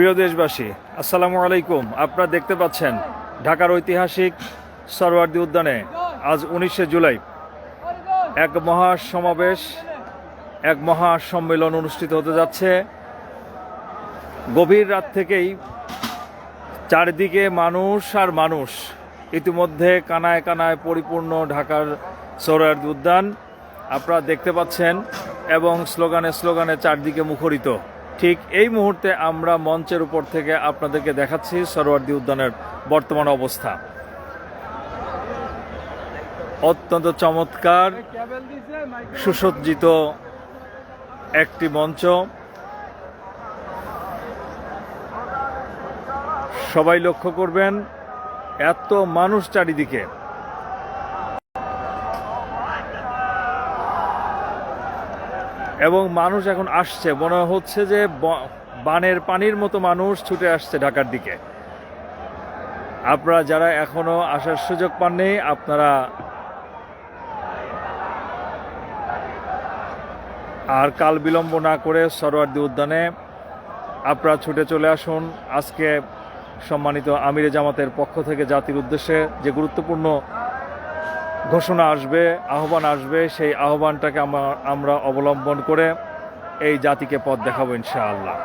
প্রিয় দেশবাসী, আসসালামু আলাইকুম। আপনারা দেখতে পাচ্ছেন ঢাকার ঐতিহাসিক সরওয়ার্দী উদ্যানে আজ 19শে জুলাই এক মহা সমাবেশ, এক মহা সম্মেলন অনুষ্ঠিত হতে যাচ্ছে। গভীর রাত থেকেই চারদিকে মানুষ আর মানুষ, ইতিমধ্যে কানায় কানায় পরিপূর্ণ ঢাকার সরওয়ার্দী উদ্যান আপনারা দেখতে পাচ্ছেন, এবং স্লোগানে স্লোগানে চারদিকে মুখরিত। ঠিক এই মুহূর্তে আমরা মঞ্চের উপর থেকে আপনাদেরকে দেখাচ্ছি সরওয়ার্দী উদ্যানের বর্তমান অবস্থা। অত্যন্ত চমৎকার সুসজ্জিত একটি মঞ্চ। সবাই লক্ষ্য করবেন, এত মানুষ চারিদিকে। এবং মানুষ এখন আসছে, মনে হচ্ছে যে বানের পানির মতো মানুষ ছুটে আসছে ঢাকার দিকে। আপনারা যারা এখনো আসার সুযোগ পাননি, আপনারা আর কাল বিলম্ব না করে সরওয়ার্দী উদ্যানে আপনারা ছুটে চলে আসুন। আজকে সম্মানিত আমিরে জামাতের পক্ষ থেকে জাতির উদ্দেশ্যে যে গুরুত্বপূর্ণ ঘোষণা আসবে, আহ্বান আসবে, সেই আহ্বানটাকে আমরা অবলম্বন করে এই জাতিকে পথ দেখাবো ইনশাআল্লাহ।